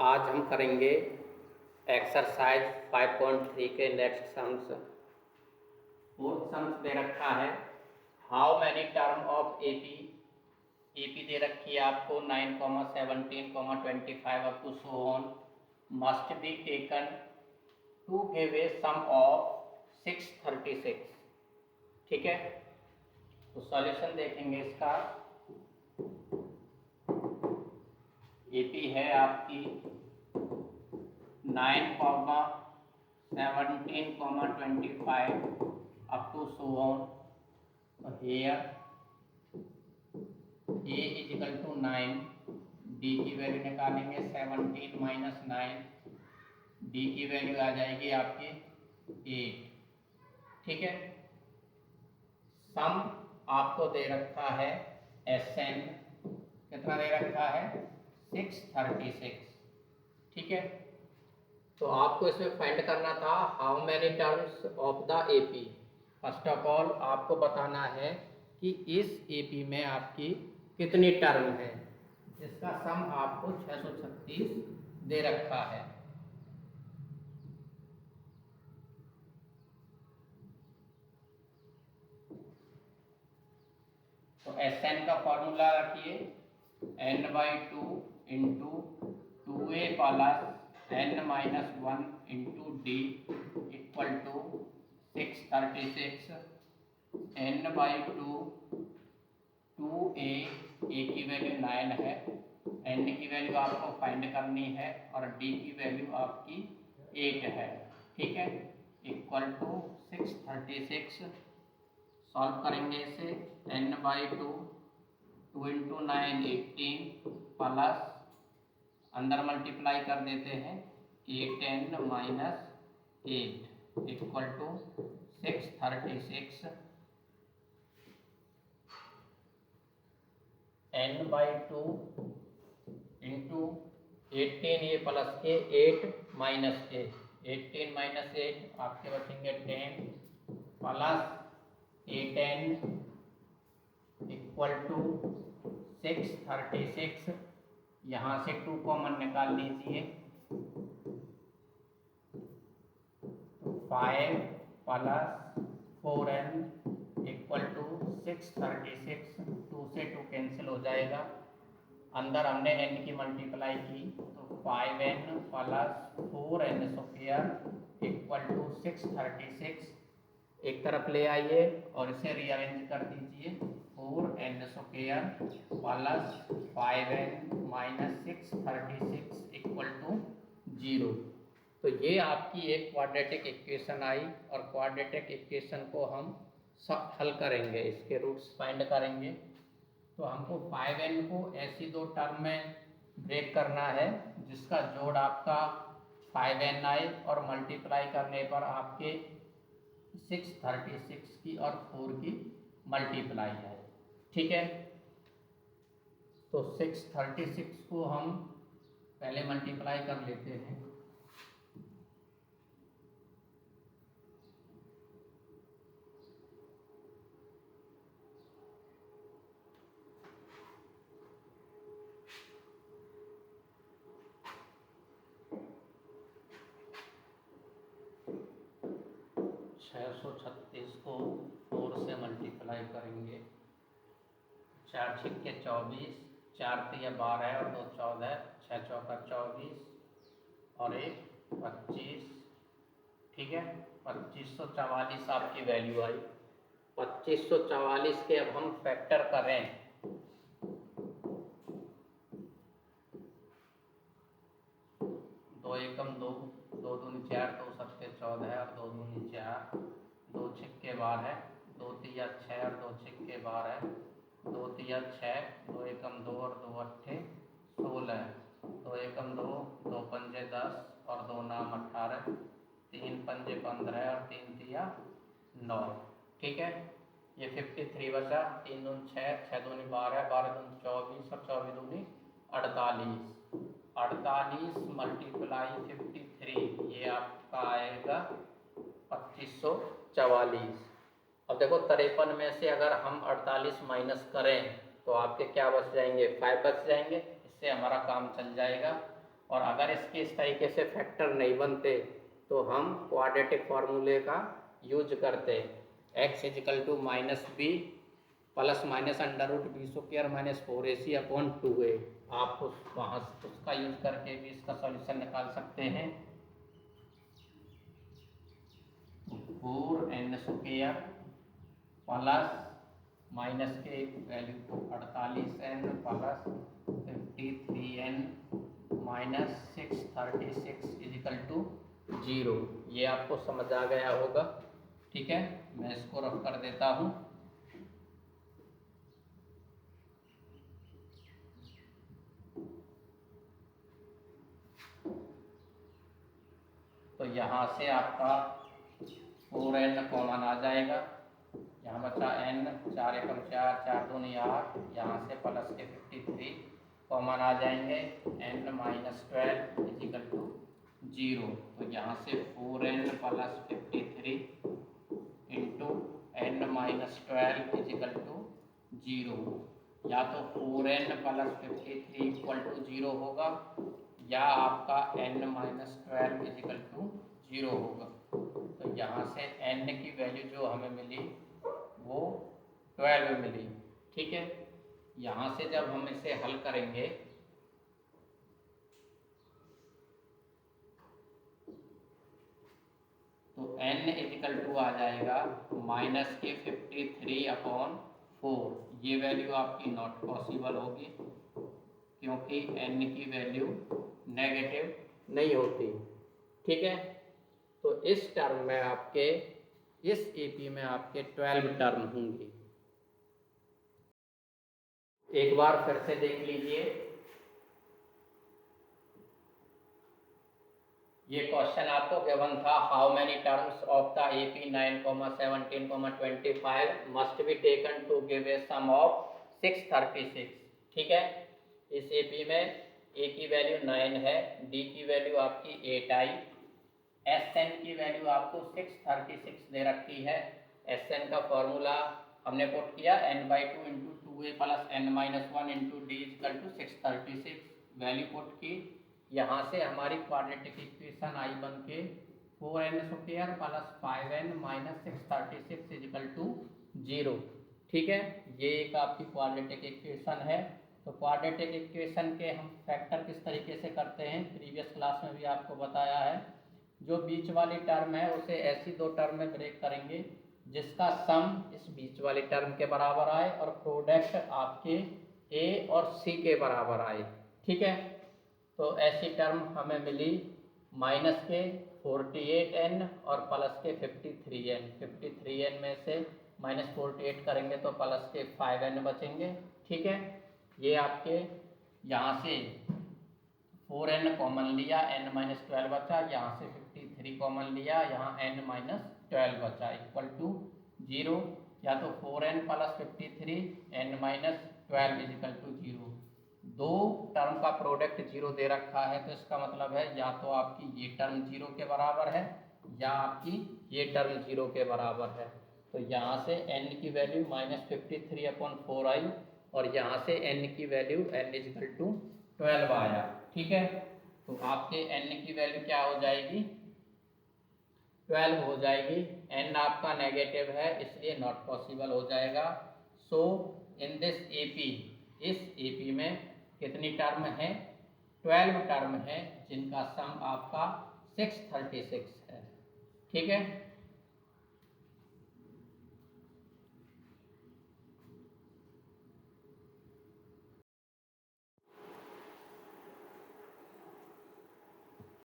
आज हम करेंगे एक्सरसाइज 5.3 के नेक्स्ट सम्स। फोर्थ सम्स दे रखा है, how many term of AP दे रखी है आपको 9, 17, 25 up to so on must be taken to give a sum of 636। ठीक है, तो सॉल्यूशन देखेंगे इसका। एपी है आपकी 9, 17, 25 up to so on. Here a is equal to 9, d की वैल्यू निकालेंगे 17 माइनस 9, d की वैल्यू आ जाएगी आपकी 8। ठीक है, सम आपको दे रखा है Sn कितना दे रखा है 636। ठीक है, तो आपको इसमें फाइंड करना था how many terms of the AP. First of all आपको बताना है कि इस एपी में आपकी कितनी टर्म है, जिसका सम आपको 636 दे रखा है। तो Sn का फॉर्मूला रखिए n/2 into 2a plus n minus 1 into D equal to 636 n/2 2a, a की वैल्यू 9 है, n की वैल्यू आपको फाइंड करनी है और d की वैल्यू आपकी 8 है। ठीक है, इक्वल टू 636। सॉल्व करेंगे इसे n/2 2 इंटू 9 18 प्लस अंदर मल्टीप्लाई कर देते हैं 8n minus 8 equal to 636 n/2 into 18 ये प्लस के 8 माइनस के 18 माइनस 8 आपके बचेंगे 10 प्लस 8n इक्वल टू 636। यहाँ से 2 कॉमन निकाल लीजिए, तो 5 प्लस 4n इक्वल टू 636। 2 से 2 कैंसिल हो जाएगा, अंदर हमने n की मल्टीप्लाई की तो 5n plus 4n square equal to 636। एक तरफ ले आइए और इसे रीअरेंज कर दीजिए, 4n square plus 5n minus 636 equal to 0। तो ये आपकी एक क्वाड्रेटिक इक्वेशन आई और क्वाड्रेटिक इक्वेशन को हम हल करेंगे, इसके रूट्स फाइंड करेंगे। तो हमको 5n को ऐसी दो टर्म में ब्रेक करना है जिसका जोड़ आपका 5n आए और मल्टीप्लाई करने पर आपके 636 की और 4 की मल्टीप्लाई है। ठीक है, तो 636 को हम पहले मल्टीप्लाई कर लेते हैं। को 4 से मल्टीप्लाई करेंगे, 4 छिक्के 24, 4 तिया 12 और 2 14, 6 चौका 24 और 1 25। ठीक है, 2544 आपकी वैल्यू आई। 2544 के अब हम फैक्टर करें, दो एकम 2, 2 दूनी 4, 2 सत्ते 14 और 2 दूनी 4, 2 छिक्के 12, 2 तिया 6 और 2 छिक्के 12, 2 तिया 6, 2 एकम 2 और 2 अट्ठे 16, 2 एकम 2, 2 पंजे 10 और 2 नाम 18, 3 पंजे 15 और 3 तिया 9। ठीक है, ये 53 बचा, 3 दूनी 6, 6 दूनी 12, 12 दूनी 24 और 24 दूनी 48। 48 मल्टीप्लाई 53 ये आपका आएगा 2544। अब देखो 53 में से अगर हम 48 माइनस करें तो आपके क्या बच जाएंगे, 5 बच जाएंगे। इससे हमारा काम चल जाएगा और अगर इसके इस तरीके से फैक्टर नहीं बनते तो हम क्वाड्रेटिक फार्मूले का यूज करते, x equal to minus B plus minus under root B square minus 4ac upon 2a। आप वहाँ उसका यूज करके भी इसका सॉल्यूशन निकाल सकते हैं। 4n स्क्वायर प्लस माइनस के वैल्यू को 48n plus 53n minus 636 equal to 0। ये आपको समझ आ गया होगा। ठीक है, मैं इसको रफ कर देता हूँ। तो यहाँ से आपका 4n कॉमन आ जाएगा, यहाँ बचा n, 4 एकम 4, 4 दूनी 8, यहाँ से प्लस के 53 कॉमन आ जाएंगे, n माइनस 12 इजिकल टू 0। तो यहाँ से 4n plus 53 into n minus 12 equal to 0। या तो 4n प्लस 53 इक्वल टू 0 होगा या आपका n माइनस 12 इजिकल टू 0 होगा। तो यहाँ से n की वैल्यू जो हमें मिली वो 12 मिली। ठीक है, यहाँ से जब हम इसे हल करेंगे तो n इजिकल टू आ जाएगा माइनस के 53 अपॉन 4। ये वैल्यू आपकी नॉट पॉसिबल होगी क्योंकि n की वैल्यू नेगेटिव नहीं होती। ठीक है, तो इस टर्म में आपके इस एपी में आपके 12 टर्म होंगी। एक बार फिर से देख लीजिए, ये क्वेश्चन आपको गिवन था, how many terms of the AP 9,17,25 must be taken to give a sum of 636। ठीक है, इस एपी में ए की वैल्यू 9 है, डी की वैल्यू आपकी 8 आई, एस एन की वैल्यू आपको 636 दे रखी है। एस एन का फॉर्मूला हमने पुट किया n/2 into 2a plus n-1 into D equal to 636 value put की। यहाँ से हमारी क्वाड्रेटिक इक्वेशन आई बन के 4n square plus 5n minus 636 equal to 0। ठीक है, ये एक आपकी क्वाड्रेटिक इक्वेशन है। तो क्वाड्रेटिक इक्वेशन के हम फैक्टर किस तरीके से करते हैं प्रीवियस क्लास में भी आपको बताया है। जो बीच वाली टर्म है उसे ऐसी दो टर्म में ब्रेक करेंगे जिसका सम इस बीच वाली टर्म के बराबर आए और प्रोडक्ट आपके ए और सी के बराबर आए। ठीक है, तो ऐसी टर्म हमें मिली माइनस के 48n और प्लस के 53n। 53n में से माइनस 48 करेंगे तो प्लस के 5n बचेंगे। ठीक है, ये आपके यहाँ से 4n कॉमन लिया, n-12 बचा, यहाँ से 53 कॉमन लिया, यहाँ n-12 बचा इक्वल टू 0। या तो 4n plus 53 n-12 is equal to 0। दो टर्म का प्रोडक्ट 0 दे रखा है तो इसका मतलब है या तो आपकी ये टर्म 0 के बराबर है या आपकी ये टर्म 0 के बराबर है। तो यहाँ से n की वैल्यू -53 अपॉन 4 आई और यहाँ से n की वैल्यू n इजिकल टू 12 आया। ठीक है, तो आपके n की वैल्यू क्या हो जाएगी 12 हो जाएगी। n आपका नेगेटिव है इसलिए नॉट पॉसिबल हो जाएगा। सो इन दिस एपी, इस एपी में कितनी टर्म है 12 टर्म है जिनका सम आपका 636 है। ठीक है,